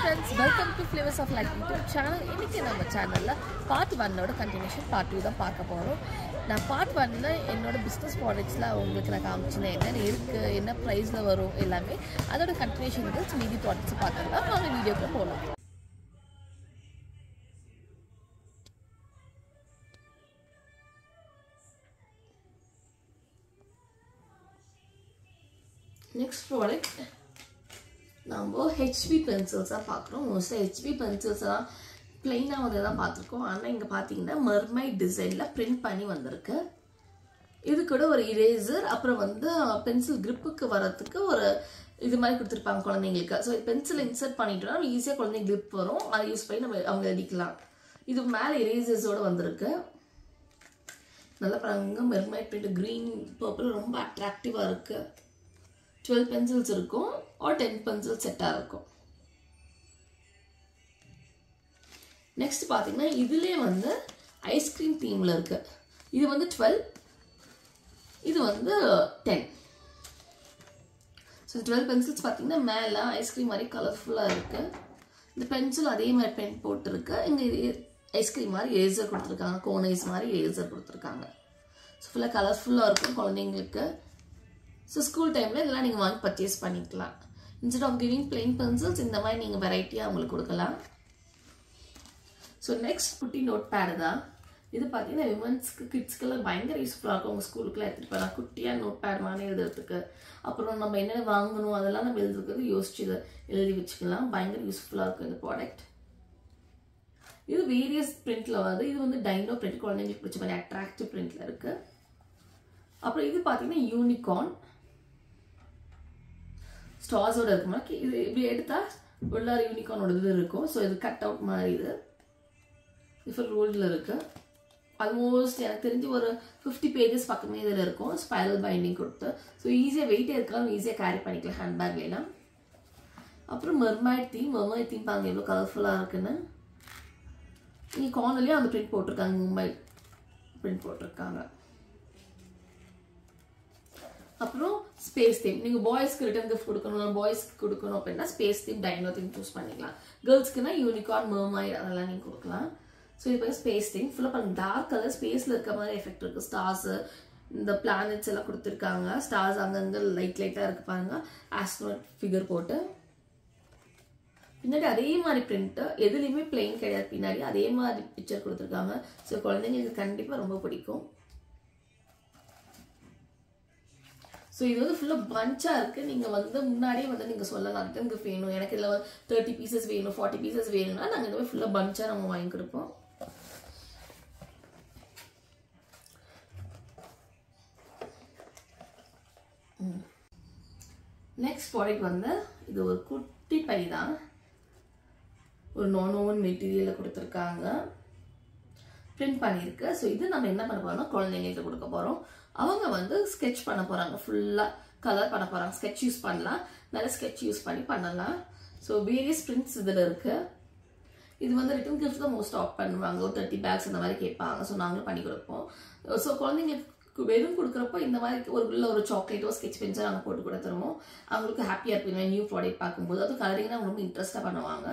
friends, welcome to Flavors of Life YouTube channel. இன்னைக்கு நம்ம சேனல்ல part 1 ஓட continuation part 2 தான் பார்க்க போறோம். நான் part 1ல என்னோட business productsல உங்களுக்கு நான் காமிச்சேன் என்ன இருக்கு, என்ன priceல வரும் எல்லாமே. அதோட continuation வந்து மீதி products பார்க்கலாம். வாங்க வீடியோக்கு போலாம். Next product நம்ம HB pencils தான் பார்க்குறோம். மோஸ்ட்லி HB pencils தான் பிளைனாக வந்து தான் பார்த்துருக்கோம். ஆனால் இங்கே பார்த்தீங்கன்னா மர்மைட் டிசைனில் பிரிண்ட் பண்ணி வந்திருக்கு. இது கூட ஒரு இரேசர், அப்புறம் வந்து பென்சில் கிரிப்புக்கு வரத்துக்கு ஒரு இது மாதிரி கொடுத்துருப்பாங்க குழந்தைங்களுக்கு. ஸோ பென்சில் இன்சர்ட் பண்ணிட்டோம்னா ஈஸியாக குழந்தைங்க கிரிப் வரும், அதை யூஸ் பண்ணி நம்ம அவங்க அடிக்கலாம். இது மேலே இரேசர்ஸோடு வந்திருக்கு. நல்லா பாருங்க, மெர்மைட் பிரிண்ட் க்ரீன் பர்பிள் ரொம்ப அட்ராக்டிவாக இருக்குது. 12 pencils இருக்கும் or 10 pencil செட்டாக இருக்கும். நெக்ஸ்ட் பார்த்தீங்கன்னா இதுலேயே வந்து ஐஸ்கிரீம் தீமில் இருக்கு. இது வந்து 12, இது வந்து 10. ஸோ 12 pencils பார்த்தீங்கன்னா மேலே ஐஸ்கிரீம் மாதிரி கலர்ஃபுல்லாக இருக்கு. இந்த பென்சில் அதே மாதிரி பென் போட்டுருக்கு. இங்கே ஐஸ்கிரீம் மாதிரி ஏசர் கொடுத்துருக்காங்க, கோன் ஐஸ் மாதிரி ஏசர் கொடுத்துருக்காங்க. ஸோ ஃபுல்லாக கலர்ஃபுல்லாக இருக்கும் குழந்தைங்களுக்கு. ஸோ ஸ்கூல் டைமில் இதெல்லாம் நீங்கள் வாங்கி பர்ச்சேஸ் பண்ணிக்கலாம். Instead of giving plain pencils இந்த மாதிரி நீங்கள் வெரைட்டியாக அவங்களுக்கு கொடுக்கலாம். ஸோ நெக்ஸ்ட் குட்டி நோட் பேடு தான். இது பார்த்தீங்கன்னா விமன்ஸ்க்கு கிட்ஸ்க்கெல்லாம் பயங்கர யூஸ்ஃபுல்லாக இருக்கும். உங்கள் ஸ்கூலுக்குலாம் எடுத்துகிட்டு போகலாம். குட்டியாக நோட் பேட் மாதிரி எழுதுறதுக்கு, அப்புறம் நம்ம என்னென்ன வாங்கணும் அதெல்லாம் நம்ம எழுதுறதுக்கு யோசிச்சு இதை எழுதி வச்சுக்கலாம். பயங்கர யூஸ்ஃபுல்லாக இருக்கும் இந்த ப்ராடக்ட். இது வேரியஸ் பிரிண்டில் வருது. இது வந்து டைனோ பிரிண்ட், குழந்தைங்களுக்கு பிடிச்ச மாதிரி அட்ராக்டிவ் பிரிண்டில் இருக்குது. அப்புறம் இது பார்த்தீங்கன்னா யூனிகார்ன் ஸ்டார்ஸோட இருக்குமா. இது இப்படி எடுத்தால் உள்ளார யூனிகார்னோட இது இருக்கும். ஸோ இது கட் அவுட் மாதிரி இது ரோலில் இருக்கு. ஆல்மோஸ்ட் எனக்கு தெரிஞ்சு ஒரு 50 pages பக்கமே இதில் இருக்கும். ஸ்பைரல் பைண்டிங் கொடுத்து ஸோ ஈஸியாக வெயிட்டே இருக்கலாம், ஈஸியாக கேரி பண்ணிக்கலாம் ஹேண்ட்பேக்லாம். அப்புறம் மெர்மைட் தீம் பாருங்க எவ்வளோ கலர்ஃபுல்லாக இருக்குன்னு. இங்கே கார்னர்லேயும் அந்த பிரிண்ட் போட்டிருக்காங்க, மும்பை பிரிண்ட் போட்டிருக்காங்க. அப்புறம் ஸ்பேஸ் தீம், நீங்கள் பாய்ஸ்க்கு ரிட்டர்ன் கிஃப்ட் கொடுக்கணும், பாய்ஸ்க்கு கொடுக்கணும் அப்படின்னா space theme, dino theme choose பண்ணிக்கலாம். கேர்ள்ஸ்க்குன்னா யூனிகார்ன், மெர்மைட் அதெல்லாம் நீங்கள் கொடுக்கலாம். ஸோ இது பார்த்தா ஸ்பேஸ் தீம் ஃபுல்லாக பாருங்க, டார்க் கலர் ஸ்பேஸில் இருக்க மாதிரி எஃபெக்ட் இருக்குது. ஸ்டார்ஸ், இந்த பிளானட்ஸ் எல்லாம் கொடுத்துருக்காங்க. ஸ்டார்ஸ் அங்கங்கே லைட்டாக இருக்கு பாருங்க, ஆஸ்ட்ரோனட் ஃபிகர் போட்டு. பின்னாடி அதே மாதிரி பிரிண்ட்டு, எதுலேயுமே பிளெயின் கிடையாது, பின்னாடி அதே மாதிரி பிக்சர் கொடுத்துருக்காங்க. ஸோ குழந்தைங்களுக்கு கண்டிப்பாக ரொம்ப பிடிக்கும். ஸோ இது வந்து ஃபுல்லாக பஞ்சாக இருக்குது. நீங்கள் வந்து முன்னாடியே வந்து நீங்கள் சொல்லலாம் ரிட்டர்ன் கிஃப்ட் வேணும், எனக்கு இதில் 30 pieces வேணும், 40 pieces வேணும்னா நாங்கள் இந்த மாதிரி ஃபுல்லாக பஞ்சாக நம்ம வாங்கி கொடுப்போம். நெக்ஸ்ட் ப்ராடக்ட் வந்து இது ஒரு குட்டி பை தான். ஒரு நான் ஓவன் மெட்டீரியலில் கொடுத்துருக்காங்க, பிரிண்ட் பண்ணியிருக்கு. ஸோ இது நம்ம என்ன பண்ண போறோம்னா குழந்தைங்களுக்கு கொடுக்க போகிறோம். அவங்க வந்து ஸ்கெட்ச் பண்ண போகிறாங்க, ஃபுல்லாக கலர் பண்ண போகிறாங்க. ஸ்கெட்ச் யூஸ் பண்ணலாம், நிறைய ஸ்கெட்ச் யூஸ் பண்ணி பண்ணலாம். ஸோ வேரியஸ் பிரிண்ட்ஸ் இதில் இருக்குது. இது வந்து ரிட்டர்ன் கிஃப்ட் தான் மோஸ்ட் ஆஃப் பண்ணுவாங்க. ஒரு 30 bags அந்த மாதிரி கேட்பாங்க. ஸோ நாங்களும் பண்ணி கொடுப்போம். ஸோ குழந்தைங்களுக்கு வெறும் கொடுக்குறப்போ இந்த மாதிரி ஒரு சாக்லேட்டோ ஸ்கெட்ச் பென்ஸோ நாங்கள் போட்டு கூட தருவோம். அவங்களுக்கு ஹாப்பியாக இருப்பீங்க நியூ ப்ராடக்ட் பார்க்கும்போது. அது கலரிங்னா அவங்க ரொம்ப இன்ட்ரெஸ்ட்டாக பண்ணுவாங்க.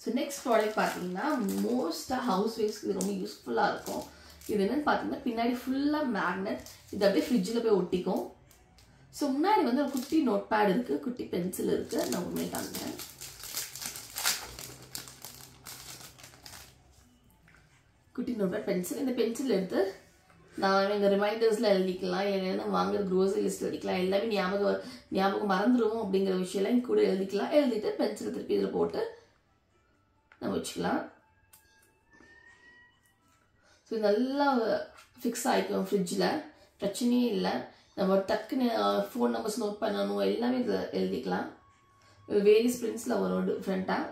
ஸோ நெக்ஸ்ட் ப்ராடக்ட் பார்த்தீங்கன்னா மோஸ்ட்டாக ஹவுஸ் ஒய்ஃப்ஸ்க்கு இது ரொம்ப யூஸ்ஃபுல்லாக இருக்கும். இது என்னன்னு பார்த்தீங்கன்னா பின்னாடி ஃபுல்லாக மேக்னெட், இது அப்படியே ஃப்ரிட்ஜில் போய் ஒட்டிக்கும். ஸோ முன்னாடி வந்து ஒரு குட்டி நோட் பேட் இருக்குது, குட்டி பென்சில் இருக்குது. நான் உண்மை காமிக்கிறேன். குட்டி நோட் பேட் பென்சில். இந்த பென்சில் எடுத்து நான் எங்கள் ரிமைண்டர்ஸில் எழுதிக்கலாம், இல்லைன்னா வாங்குற க்ரோசரி லிஸ்ட் எழுதிக்கலாம். எல்லாமே ஞாபகம் மறந்துடுவோம் அப்படிங்கிற விஷயம்லாம் இங்கே கூட எழுதிக்கலாம். எழுதிட்டு பென்சிலை திருப்பி இதில் போட்டு நம்ம வச்சுக்கலாம். ஸோ நல்லா ஃபிக்ஸ் ஆகிக்கும் ஃப்ரிட்ஜில், பிரச்சனையே இல்லை. நம்ம டக்குன்னு ஃபோன் நம்பர்ஸ் நோட் பண்ணணும், எல்லாமே இதில் எழுதிக்கலாம். வேரியஸ் பிரிண்ட்ஸில் வரும் டிஃப்ரெண்ட்டாக.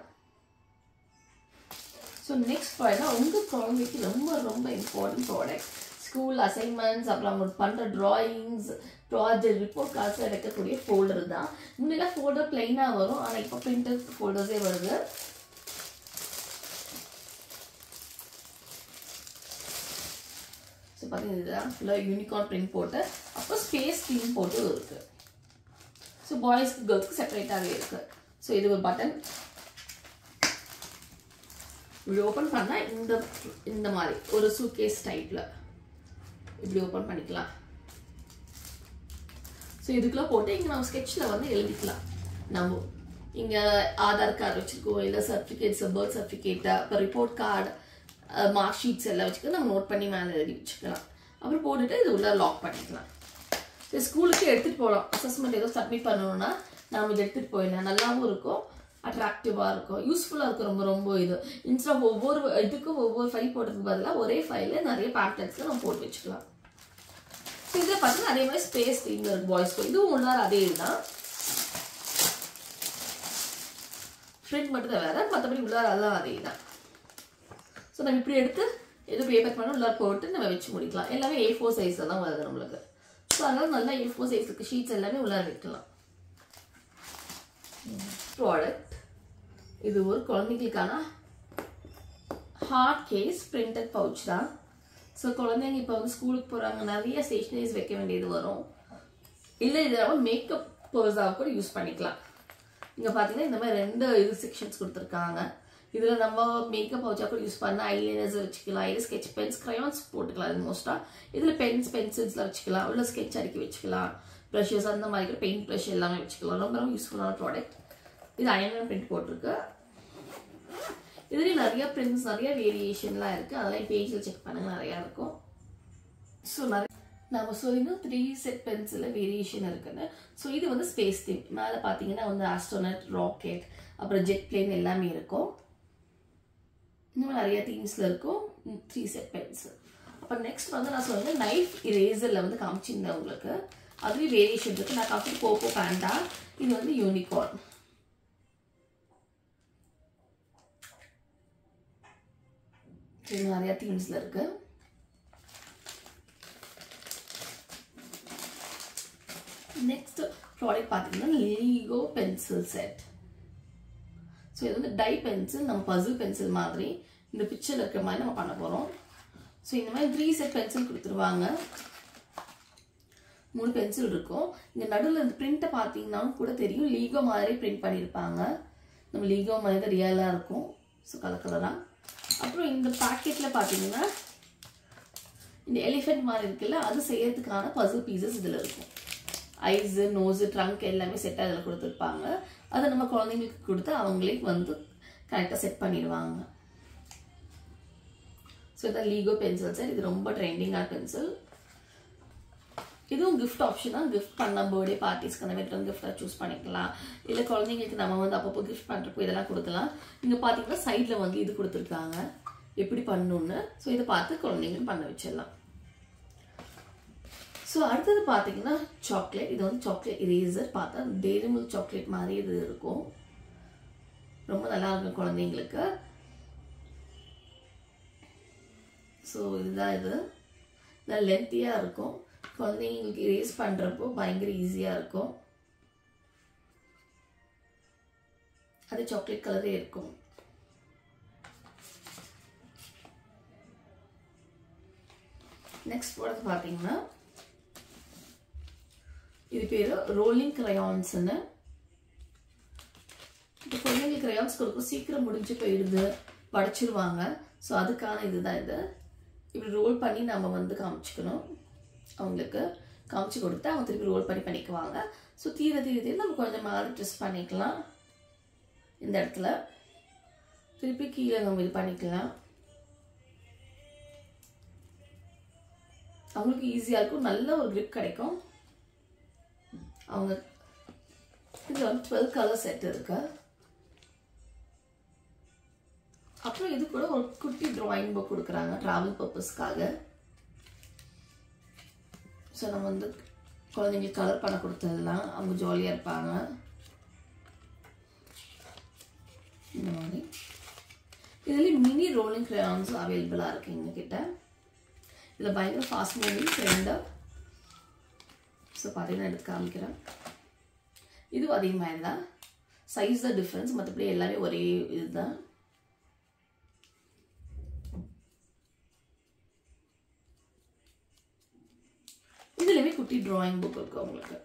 ஸோ நெக்ஸ்ட் ப்ராடக்ட்னா உங்கள் குழந்தைக்கு ரொம்ப ரொம்ப இம்பார்ட்டன்ட் ப்ராடக்ட். ஸ்கூல் அசைன்மெண்ட்ஸ், அப்புறம் அவங்க பண்ணுற ட்ராயிங்ஸ், ப்ராஜெக்ட், ரிப்போர்ட் கார்ட்ஸில் எடுக்கக்கூடிய ஃபோல்டர் தான். முன்னெல்லாம் ஃபோல்டர் பிளைனாக வரும், ஆனால் இப்போ பிரிண்டட் ஃபோல்டர்ஸே வருது. ஸோ பார்த்தீங்கன்னா இதுதான் ஃபுல்லாக யூனிகார்ன் பிரிண்ட் போட்டு, அப்போ ஸ்பேஸ் தீம் போட்டு இருக்குது. ஸோ பாய்ஸ்க்கு கேர்ள்ஸ்க்கு செப்பரேட்டாகவே இருக்குது. ஸோ இது ஒரு பட்டன், இப்படி ஓப்பன் பண்ணால் இந்த மாதிரி ஒரு சூட்கேஸ் டைப்பில் இப்படி ஓப்பன் பண்ணிக்கலாம். ஸோ இதுக்குள்ளே போட்டு இங்கே நம்ம ஸ்கெட்சில் வந்து எழுதிக்கலாம். நம்ம இங்கே ஆதார் கார்டு வச்சுருக்கோம், இல்லை சர்டிஃபிகேட்ஸ், பர்த் சர்டிஃபிகேட்டு, இப்போ ரிப்போர்ட் கார்டு, மார்க் ஷீட்ஸ் எல்லாம் வச்சுக்க நம்ம நோட் பண்ணி மேலே எழுதி வச்சுக்கலாம். அப்புறம் போட்டுட்டு இது உள்ள லாக் பண்ணிக்கலாம். இது ஸ்கூலுக்கு எடுத்துகிட்டு போகலாம். அசஸ்மெண்ட் ஏதோ சப்மிட் பண்ணணும்னா நம்ம இதை எடுத்துகிட்டு போயிடலாம். நல்லாவும் இருக்கும், அட்ராக்டிவாக இருக்கும், யூஸ்ஃபுல்லாக இருக்கும். ரொம்ப ரொம்ப இது இன்ஸ்டா ஒவ்வொரு இதுக்கும் ஒவ்வொரு ஃபைல் போடுறதுக்கு பதிலாக ஒரே ஃபைலில் நிறைய பேம்ப்ளெட்ஸ்க்கு நம்ம போட்டு வச்சுக்கலாம். ஸோ இதில் பார்த்தீங்கன்னா அதே மாதிரி ஸ்பேஸ் தீமில் இருக்குது பாய்ஸ்க்கு. இதுவும் உள்ளார அதே இதுதான், பிரிண்ட் மட்டும் தான் வேறு, மற்றபடி உள்ளார அதெல்லாம் அதே தான். ஸோ நம்ம இப்படி எடுத்து எது பேப்பர் பண்ண உள்ளார போட்டு நம்ம வச்சு முடிக்கலாம். எல்லாமே A4 சைஸில் தான் வருது நம்மளுக்கு. ஸோ அதனால் நல்லா A4 சைஸுக்கு ஷீட்ஸ் எல்லாமே உள்ளார வைக்கலாம். ப்ராடக்ட் இது ஒரு குழந்தைங்களுக்கான ஹார்ட் கேஸ் பிரிண்டட் பவுச் தான். ஸோ குழந்தைங்க இப்போ வந்து ஸ்கூலுக்கு போகிறாங்க, நிறைய ஸ்டேஷனரிஸ் வைக்க வேண்டியது வரும். இல்லை இதை நம்ம மேக்கப் பர்ஸாக கூட யூஸ் பண்ணிக்கலாம். இங்கே பார்த்தீங்கன்னா இந்த மாதிரி 2 இது செக்ஷன்ஸ் கொடுத்துருக்காங்க. இதில் நம்ம மேக்கப் பவுச்சாக கூட யூஸ் பண்ணால் ஐலைனர்ஸ் வச்சுக்கலாம், இல்லை ஸ்கெட்ச் பென்ஸ், க்ரையான்ஸ் போட்டுக்கலாம். இது மோஸ்ட்டாக இதில் பென்சில்ஸ்லாம் வச்சுக்கலாம், உள்ள ஸ்கெட்ச் அடிக்கி வச்சுக்கலாம், ப்ரஷஸ் அந்த மாதிரி கூட பெயிண்ட் ப்ரஷ் எல்லாமே வச்சுக்கலாம். ரொம்ப ரொம்ப யூஸ்ஃபுல்லான ப்ராடக்ட். இது அயன் பிரிண்ட் போட்டிருக்கு. இதுலேயும் நிறைய பிரிண்ட்ஸ், நிறைய வேரியேஷன்லாம் இருக்குது. அதெல்லாம் பேஜில் செக் பண்ணுங்க, நிறையா இருக்கும். ஸோ நிறைய நம்ம சொல்லியிருந்தோம் 3 செட் பென்சிலில் வேரியேஷன் இருக்குன்னு. ஸோ இது வந்து ஸ்பேஸ் தீம். மேலே பார்த்தீங்கன்னா வந்து ஆஸ்ட்ரோனட், ராக்கெட், அப்புறம் ஜெட் பிளேன் எல்லாமே இருக்கும். இன்னும் நிறைய தீம்ஸில் இருக்கும். 3 செட் பென்சில். அப்போ நெக்ஸ்ட் வந்து நான் சொல்லுங்கள் நைஃப் இரேசரில் வந்து காமிச்சிருந்தேன் உங்களுக்கு. அதுலேயும் வேரியேஷன் இருக்குது. நான் காஃபி போப்போ பேண்டா, இது வந்து யூனிகார்ன். நிறைய தீம்ஸில் இருக்கு. நெக்ஸ்ட் ப்ராடக்ட் பார்த்தீங்கன்னா லீகோ பென்சில் செட். ஸோ இது வந்து டை பென்சில், நம்ம பசில் பென்சில் மாதிரி இந்த பிக்சரில் இருக்கிற மாதிரி நம்ம பண்ண போகிறோம். ஸோ இந்த மாதிரி 3 செட் பென்சில் கொடுத்துருவாங்க. 3 பென்சில் இருக்கும். இங்கே நடுவில் இந்த பிரிண்ட்டை பார்த்தீங்கன்னாலும் கூட தெரியும், லீகோ மாதிரி பிரிண்ட் பண்ணியிருப்பாங்க. நம்ம லீகோ மாதிரி தான் ரியலாக இருக்கும். ஸோ கலர் கலராக. அப்புறம் இந்த பேக்கெட்டில் பார்த்தீங்கன்னா இந்த எலிஃபென்ட் மாதிரி இருக்குல்ல, அது செய்யறதுக்கான பசில் பீசஸ் இதில் இருக்கும். ஐஸு, நோஸு, ட்ரங்க் எல்லாமே செட்டாக அதில் கொடுத்துருப்பாங்க. அதை நம்ம குழந்தைங்களுக்கு கொடுத்து அவங்களே வந்து கரெக்டாக செட் பண்ணிடுவாங்க. ஸோ இதான் லீகோ பென்சில் சார். இது ரொம்ப ட்ரெண்டிங்கான பென்சில். இதுவும் கிஃப்ட் ஆப்ஷன் தான். கிஃப்ட் பண்ண பர்த்டே பார்ட்டிஸ்க்கு அந்த மாதிரி கிஃப்டாக சூஸ் பண்ணிக்கலாம். இல்லை குழந்தைங்களுக்கு நம்ம வந்து அப்பப்போ கிஃப்ட் பண்ணுறப்போ இதெல்லாம் கொடுக்கலாம். இங்கே பார்த்தீங்கன்னா சைடில் வந்து இது கொடுத்துருக்காங்க எப்படி பண்ணணுன்னு. ஸோ இதை பார்த்து குழந்தைங்களுக்கு பண்ண வச்சிடலாம். ஸோ அடுத்தது பார்த்தீங்கன்னா சாக்லேட். இது வந்து சாக்லேட் இரேசர். பார்த்தா டெய்ரி மில்க் சாக்லேட் மாதிரி இது இருக்கும். ரொம்ப நல்லா இருக்கும் குழந்தைங்களுக்கு. ஸோ இதுதான் இது. நல்லா லென்த்தியாக இருக்கும். குழந்தைங்களுக்கு இரேஸ் பண்ணுறப்போ பயங்கர ஈஸியாக இருக்கும். அது சாக்லேட் கலரே இருக்கும். நெக்ஸ்ட் ப்ராடக்ட் பார்த்தீங்கன்னா இது பேர் ரோலிங் கிரையான்ஸ்ன்னு. இப்போ குழந்தைங்களுக்கு கிரையான்ஸ் கொடுக்கும், சீக்கிரம் முடிஞ்சு போயிடுது, படைச்சிருவாங்க. ஸோ அதுக்கான இதுதான் இது. இப்படி ரோல் பண்ணி நம்ம வந்து காமிச்சிக்கணும். அவங்களுக்கு காமிச்சு கொடுத்து அவங்க திருப்பி ரோல் பண்ணி பண்ணிக்குவாங்க. ஸோ தீர நம்ம கொஞ்சம் மாதிரி ட்ரெஸ் பண்ணிக்கலாம். இந்த இடத்துல திருப்பி கீழே நம்ம இது பண்ணிக்கலாம். அவங்களுக்கு ஈஸியாக இருக்கும், நல்ல ஒரு கிரிப் கிடைக்கும். அவங்க இதில் வந்து 12 கலர் செட் இருக்கு. அப்புறம் இது கூட ஒரு குட்டி டிராயிங் புக் கொடுக்குறாங்க ட்ராவல் பர்பஸ்க்காக. ஸோ நம்ம வந்து குழந்தைங்களுக்கு கலர் பண்ண கொடுத்ததெல்லாம் அவங்க ஜாலியாக இருப்பாங்க. இந்த மாதிரி இதுலேயும் மினி ரோலிங் கிரையான்ஸ் அவைலபிளாக இருக்குது எங்ககிட்ட. இதில் பயங்கர ஃபாஸ்ட் மூவிங் ட்ரெண்டு. ஸோ பார்த்தீங்கன்னா எடுத்து காமிக்கிறேன். இதுவும் அதே மாதிரி தான். சைஸ் தான் டிஃப்ரென்ஸ், மற்றபடி எல்லாமே ஒரே இதுதான். இதுலேயுமே குட்டி டிராயிங் புக் இருக்கு உங்களுக்கு.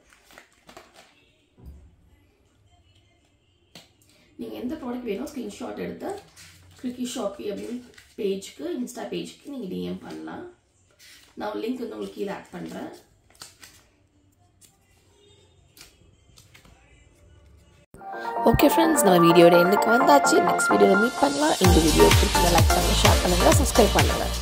நீங்கள் எந்த ப்ராடக்ட் வேணும் ஸ்க்ரீன்ஷாட் எடுத்து குவிக்கி ஷாப்பி அப்படின்னு பேஜ்க்கு இன்ஸ்டா பேஜ்க்கு நீங்கள் டிஎம் பண்ணலாம். நான் லிங்க் வந்து உங்களுக்கு கீழே ஆட் பண்ணுறேன். ஓகே ஃப்ரெண்ட்ஸ், நம்ம வீடியோட எண்டுக்கு வந்தாச்சு. நெக்ஸ்ட் வீடியோவில் மீட் பண்ணலாம். இந்த வீடியோ பிடிச்சதை லைக் பண்ணுங்கள், ஷேர் பண்ணுங்கள், சப்ஸ்கிரைப் பண்ணுங்கள்.